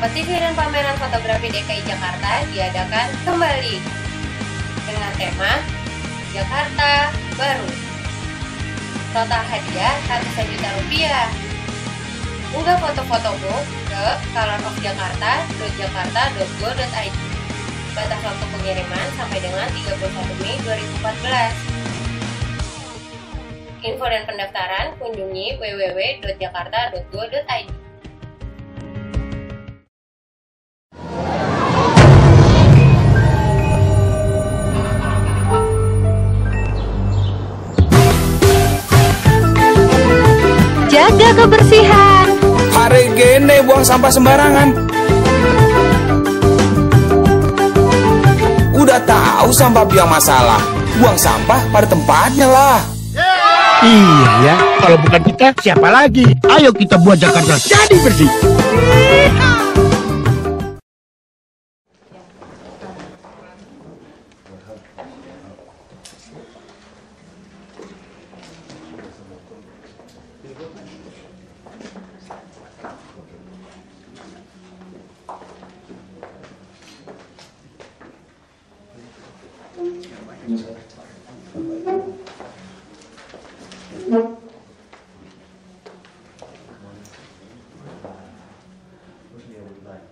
Kompetisi dan pameran fotografi DKI Jakarta diadakan kembali dengan tema Jakarta Baru. Total hadiah ratusan juta rupiah. Unggah foto-fotomu ke colorofjakarta.jakarta.go.id. Batas waktu pengiriman sampai dengan 31 Mei 2014. Info dan pendaftaran kunjungi www.jakarta.go.id. Jaga kebersihan. Hari gini buang sampah sembarangan. Udah tahu sampah biang masalah, buang sampah pada tempatnya lah. Iya ya, kalau bukan kita siapa lagi? Ayo kita buat Jakarta jadi bersih.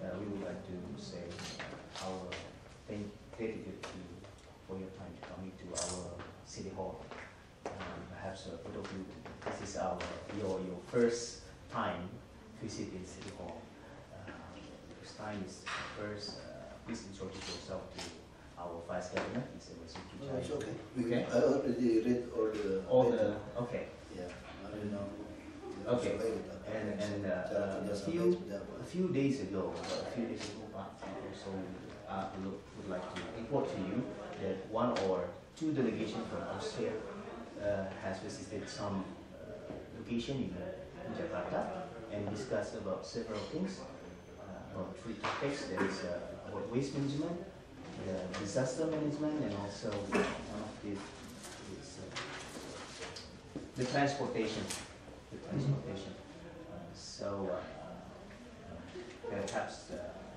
We would like to say our gratitude for your time to coming to our city hall. Perhaps both of you, this is your first time visiting city hall. First time is first. Please introduce yourself to our vice governor. It's okay. Okay. I already read all the. Okay. Yeah. I don't know. Okay. And a few days ago, also would like to report to you that one or two delegations from Austria has visited some location in Jakarta and discussed about several things, about three topics. There is about waste management, disaster management, and also one of the transportation. So perhaps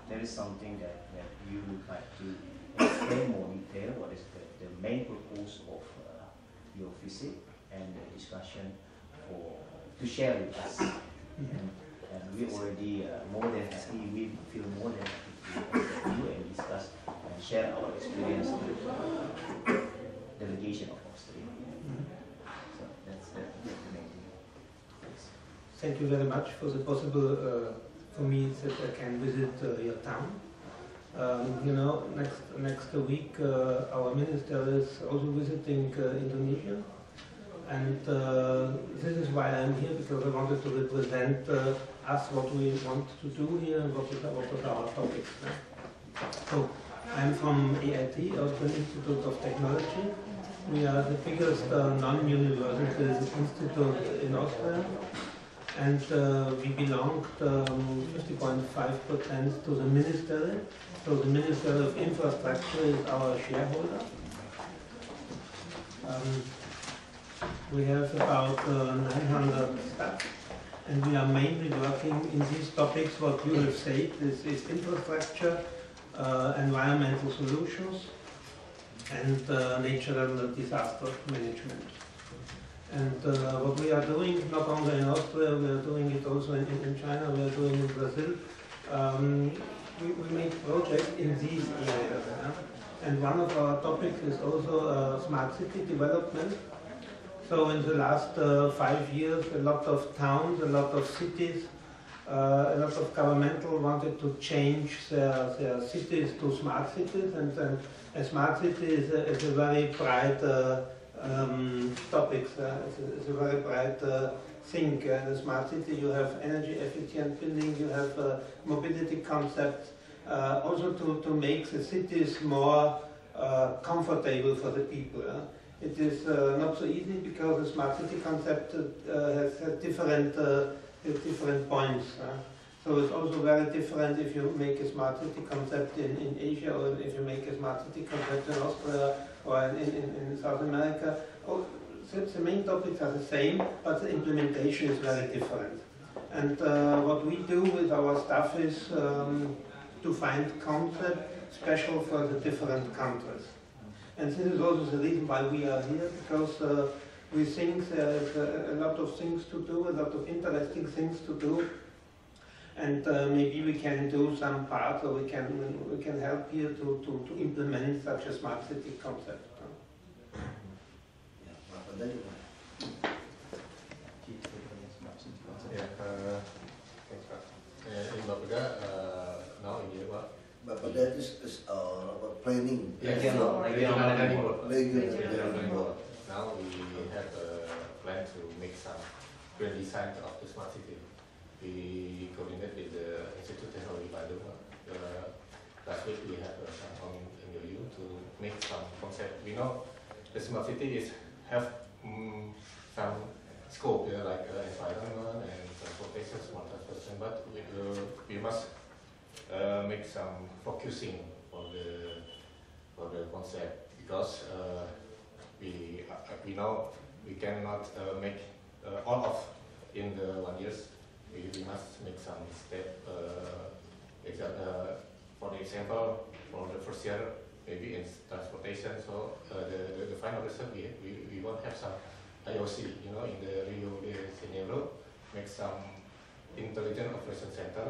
there is something that you would like to explain more detail. What is the main purpose of your visit and the discussion to share with us? And we already more than happy. We feel more than happy to you and discuss and share our experience with delegation of Austria. So that's the main thing. Thank you very much for the possible for me that I can visit your town. Next week our minister is also visiting Indonesia, and this is why I'm here, because I wanted to represent us, what we want to do here, and what are our topics. So I'm from AIT, Austrian Institute of Technology. We are the biggest non-university institute in Austria. And we belong 50.5% to the Ministry. So the Ministry of Infrastructure is our shareholder. We have about 900 staff, and we are mainly working in these topics. What you have said, this is infrastructure, environmental solutions, and natural disaster management. And what we are doing, not only in Austria, we are doing it also in China, we are doing it in Brazil. We make projects in these areas. And one of our topics is also smart city development. So in the last 5 years, a lot of towns, a lot of cities, a lot of governmental wanted to change their cities to smart cities. And a smart city is a very bright topics. It's a very bright thing. In a smart city, you have energy efficient building, you have mobility concepts, also to make the cities more comfortable for the people. It is not so easy, because the smart city concept has different points. So it's also very different if you make a smart city concept in Asia, or if you make a smart city concept in Austria or in South America. The main topics are the same, but the implementation is very different. And what we do with our staff is to find content special for the different countries. And this is also the reason why we are here, because we think there's a lot of things to do, a lot of interesting things to do, and maybe we can do some part, or we can help here to implement such a smart city concept. In Bapeda, now in Europe. But that is about planning. Regional planning board. Regional. Now we have a plan to make some grand design of the smart city. We coordinate with the Institute Technology Bandung. Last week we have some MOU to make some concept. We know the smart city is have some scope, like environment and transportation, smart transportation, but we must make some focusing for the concept, because we know we cannot make all of in the 1 year. We must make some step. For example, for the first year, maybe in transportation. So the final result, we won't have some IOC, in the Rio de Janeiro, make some intelligent operation center.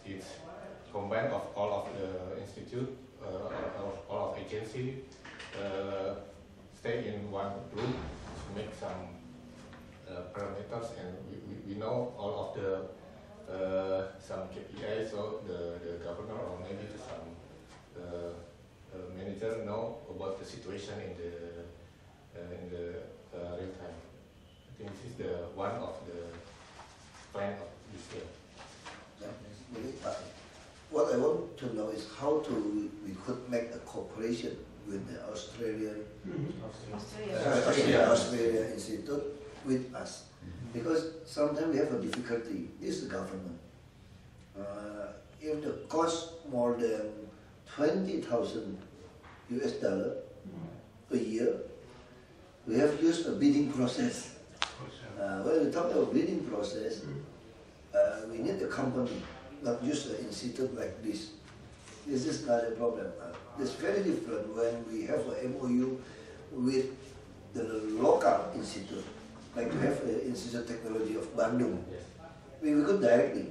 It's combined of all of the institute, all of agency, stay in one group to make some parameters, and we know all of the some KPIs, so the governor or maybe some manager know about the situation in the real time. I think this is the one of the plan of this year. What I want to know is how we could make a cooperation with the Australian Institute with us, because sometimes we have a difficulty. This is the government. If the cost more than $20,000 a year, we have used a bidding process. When we talk about bidding process, we need a company, not use an institute like this. This is not a problem. It's very different when we have an MOU with the local institute, like we have the Institute of Technology of Bandung. We could directly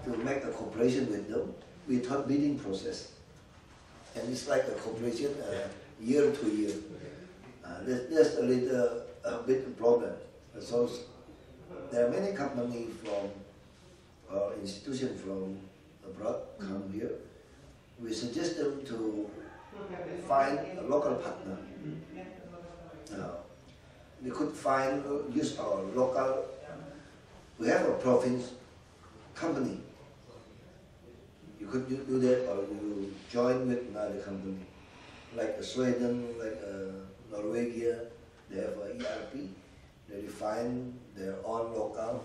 to make a cooperation with them without bidding process. And it's like a cooperation year to year. There's a little bit problem. So there are many companies from or institutions from abroad come here. We suggest them to find a local partner. They could use our local. We have a province company. You could do that, or you join with another company, like Sweden, like Norwegia. They have a ERP. They define their own local,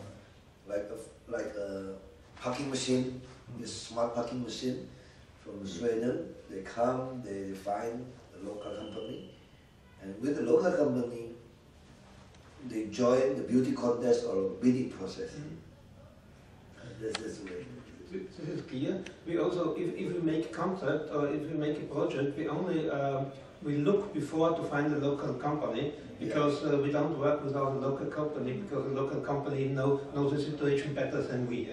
like a parking machine, this smart parking machine from Sweden. They come, they define the local company, and with the local company, they join the beauty contest or bidding process. That's the way. This is clear. We also, if we make concept or if we make a project, we only we look before to find a local company, because we don't work without a local company, because the local company knows the situation better than we.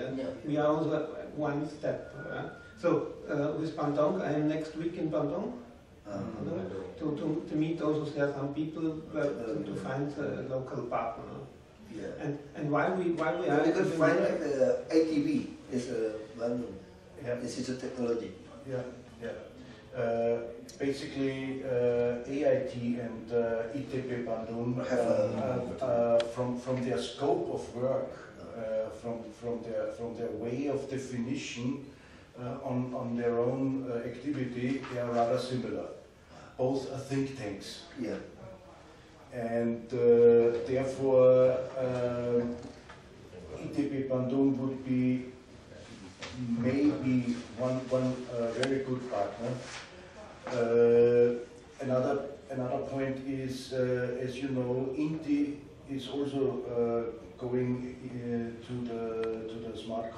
We are also one step. So with Bandung, I am next week in Bandung to meet also there some people to find a local partner. And while we are, we could find like the ATB is Bandung. Institute of Technology. Basically, AIT and ITB Bandung from their scope of work, from their way of definition on their own activity, they are rather similar. Both are think tanks. And therefore, ITB Bandung would be maybe one very good partner. Another point is, as you know, INTI is also going to the smart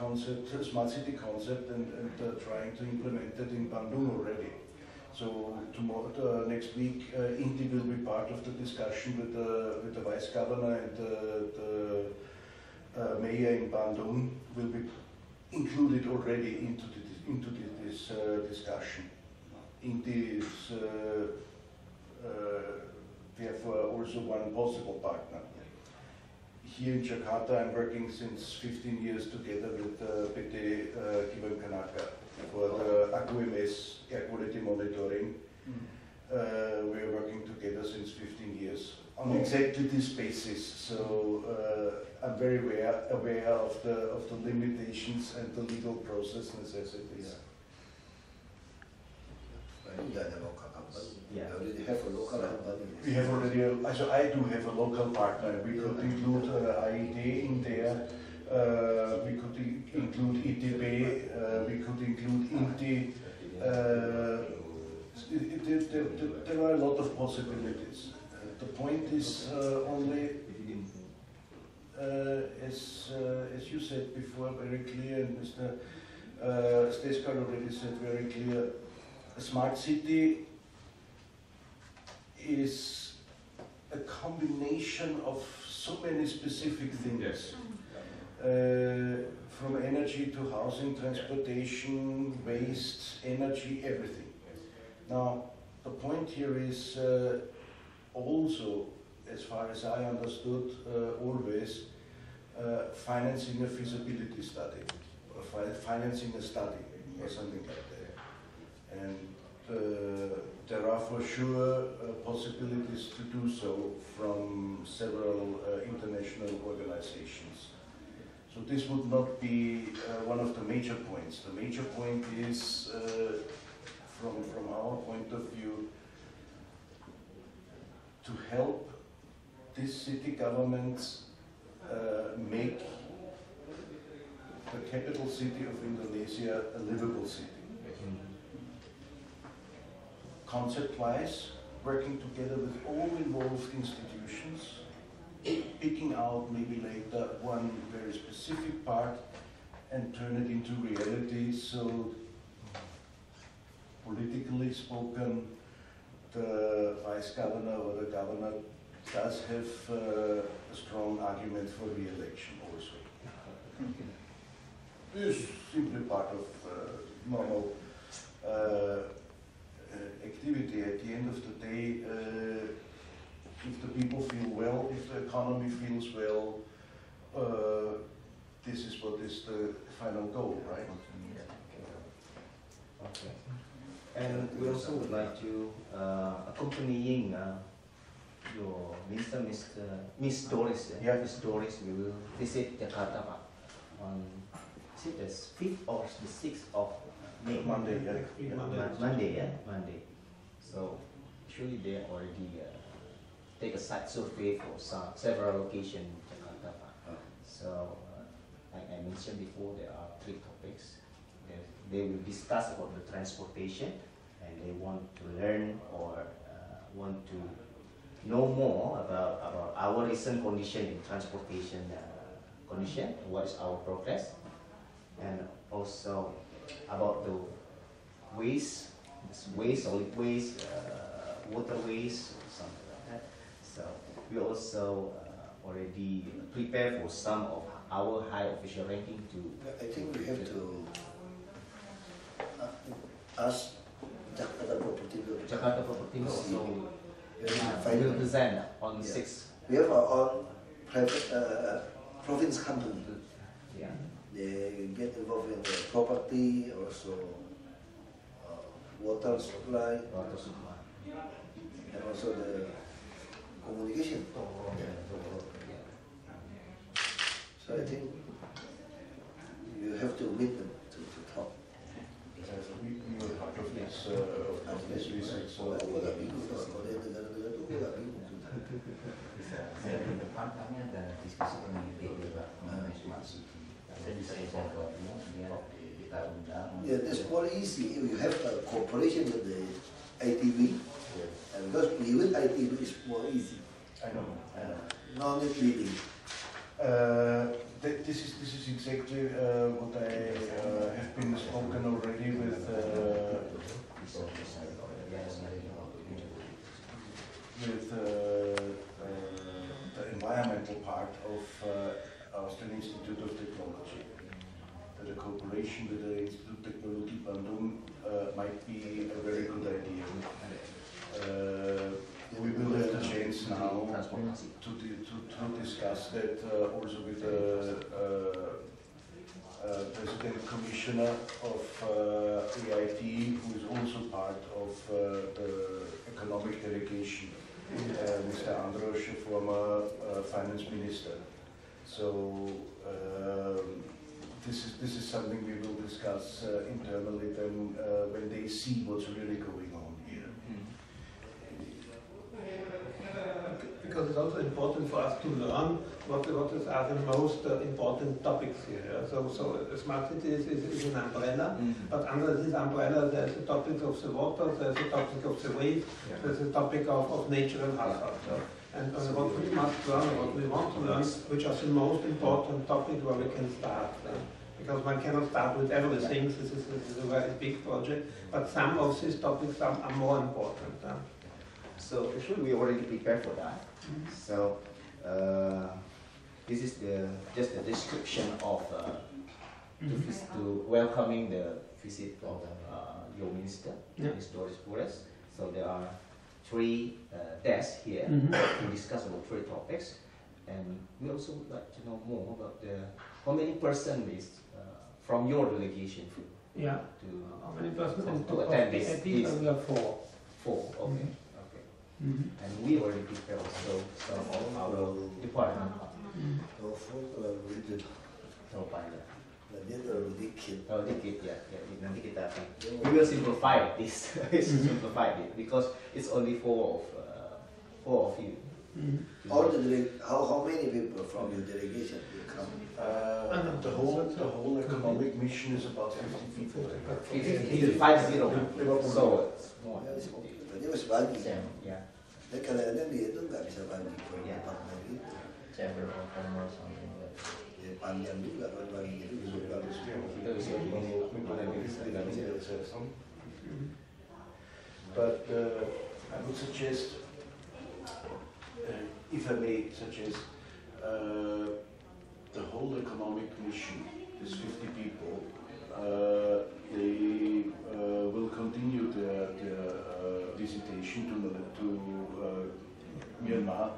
city concept, and trying to implement it in Bandung already. So tomorrow, next week, Inti will be part of the discussion with the vice governor and the mayor in Bandung will be included already into this discussion. Inti is therefore also one possible partner. Here in Jakarta, I'm working since 15 years together with PT Kiwem Kanaka for the AQMS air quality monitoring. We're working together since 15 years on exactly this basis. So I'm very aware of the limitations and the legal process necessities. Yeah. We already have a local company. We have already, so I do have a local partner. We could include IED in there. We could include ITB. We could include INTI. There are a lot of possibilities. The point is only, as you said before, very clear, and Mr. Steskar already said very clear. A smart city is a combination of so many specific things. Yes. From energy to housing, transportation, waste, energy, everything. Now, the point here is also, as far as I understood, always financing a feasibility study, or financing a study, or something like that. And there are for sure possibilities to do so from several international organizations. So this would not be one of the major points. The major point is, from our point of view, to help these city governments make the capital city of Indonesia a livable city. Concept-wise, working together with all involved institutions, picking out maybe later one very specific part and turn it into reality. So, politically spoken, the vice governor or the governor does have a strong argument for re-election also. It's simply part of normal activity. At the end of the day, if the people feel well, if the economy feels well, this is what is the final goal, right? Okay. And we also would like to accompanying your Minister, Miss Doris. Yeah. Miss Doris, we will visit Jakarta on is it the 5th or the 6th of May? Monday, yeah. Monday, yeah, Monday. So surely they already take a site survey for several locations in Jakarta. So like I mentioned before, there are 3 topics. They will discuss about the transportation, and they want to learn or want to know more about our recent condition in transportation condition, what is our progress, and also about the waste, solid waste, water waste, something like that. So we also already prepare for some of our high official ranking to. I think we have to ask Jakarta Propertindo. Jakarta Propertindo also will present on 6th. We have our own private province company. Yeah. They get involved in the property, also water supply, and also the communication. So I think you have to meet them to talk. We were part of this visit, so depan kami ada diskusi mengenai smart city. Saya bisa inform dia kita undang. Yeah, that's more easy if you have a cooperation with the ITB, and because we with ITB is more easy. I know. No need leading. This is exactly what I have been spoken already with the environmental part of Austrian Institute of Technology. That a cooperation with the Institut Technologie Bandung might be a very good idea. We will have the chance now to discuss that also with the President Commissioner of EIT, who is also part of the economic delegation, Mr. Androsch, a former finance minister. So this is something we will discuss internally then when they see what's really going on here. Because it's also important for us to learn what are the most important topics here. Yeah? So smart city is an umbrella, but under this umbrella there's a topic of the water, there's a topic of the waste, there's a topic of nature and hazard. And what we must learn, what we want to learn, which are the most important topics where we can start. Because one cannot start with everything, this is a very big project, but some of these topics are more important. So actually we already prepared for that. So this is just the description of to welcoming the visit of your minister, Ms. Doris Bures. So there are 3 desks here to discuss about 3 topics, and we also would like to know more about how many persons is from your delegation to how many persons to attend this? We have 4. 4, okay. And we already prepared also some of our department. Nanti kita we will simplify this. Simplify it because it's only 4 of you. How many people from your delegation will come? The whole economic mission is about 50 people. 50. So it's more. Berarti masih bagi. Yeah. Tapi kadang-kadang dia itu nggak bisa bagi per departemen itu. Ya panjang juga kalau bagi itu juga harus. Kita bisa But I would suggest, if I may suggest, the whole economic mission, these 50 people, they will continue their visitation to Myanmar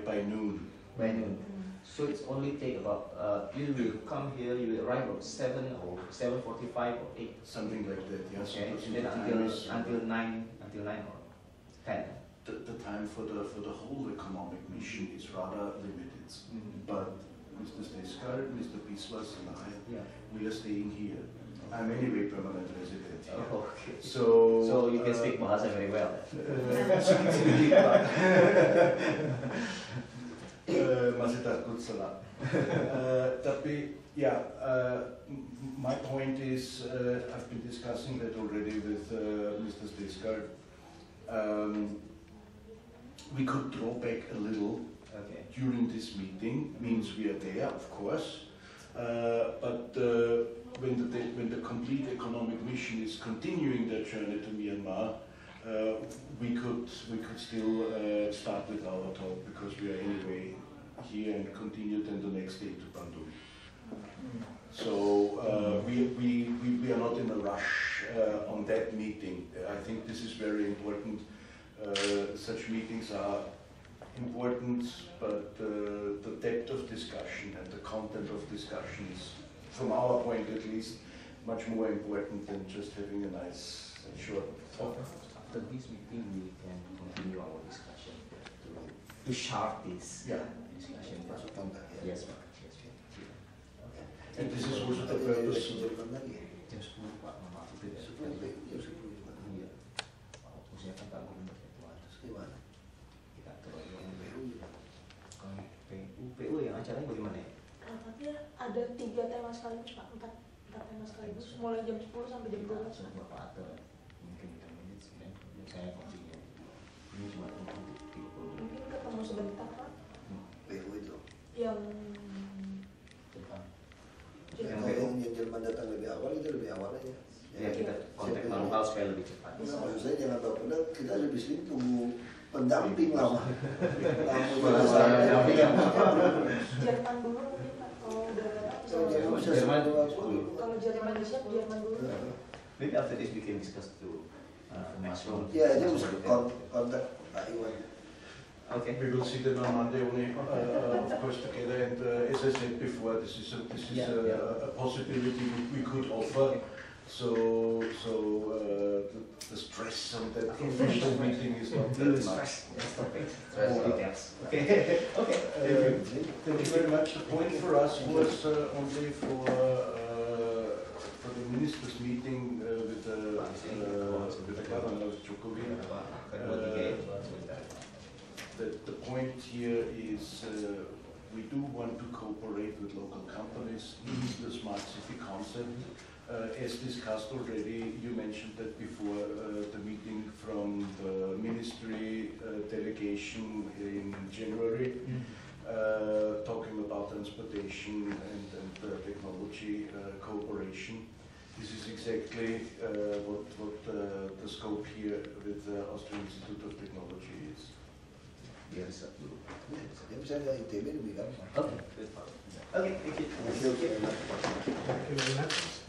by noon. By noon. So it's only take about you will come here. You will arrive at 7 or 7:45 or 8. Something like that. Yes. Okay. And then until 9 or 10. The time for the whole economic mission is rather limited. But Mr. Steskar, Mr. Biswas and I, we are staying here. I'm anyway permanent resident here. Oh, okay. So you can speak Bahasa very well. Masih takut salah. Tapi my point is, I've been discussing that already with Mr. Steskar. We could draw back a little during this meeting. Means we are there, of course, but when the complete economic mission is continuing their journey to Myanmar, we could still start with our talk because we are anyway here and continue then the next day to Bandung. So we are not in a rush on that meeting. I think this is very important. Such meetings are important, but the depth of discussion and the content of discussion is, from our point at least, much more important than just having a nice and short talk. After this meeting, we can continue our discussion to sharp this discussion. Yes, Pak. And this is also the purpose. PU yang acaranya bagaimana ya? Tapi ada 3 tema sekaligus Pak, 4 tema sekaligus, mulai jam 10 sampai jam 12. Bapak atur mungkin saya kopinya. Ini cuma untuk people. Mungkin ketemu sebentar Pak. PO itu. Yang Jepang. Kalau yang Jerman datang lebih awal itu lebih awal aja. Ya kita kontak manual supaya lebih cepat. Nah, maksud saya jangan tahu kita lebih sering tunggu pendamping lama. Jerman dulu mungkin Pak. Kalau udah Jerman. kalau Jerman siap Jerman dulu. Maybe after this we can discuss to next one. Ya, ini harus kontak Pak Iwan. Okay. We will sit in on Monday only, of course, together. And as I said before, this is a possibility we could offer. So the stress on that official meeting is not that much. Okay. Okay. Thank you very much. The point for us was only for the ministers' meeting with the governor of Djokovic. The point here is we do want to cooperate with local companies in the smart city concept. As discussed already, you mentioned that before the meeting from the ministry delegation in January, talking about transportation and technology cooperation. This is exactly what the scope here with the Austrian Institute of Technology is. Biar riset dulu. Ya bisa ke ITB lebih gampang. Oke, thank you. Thank you very much.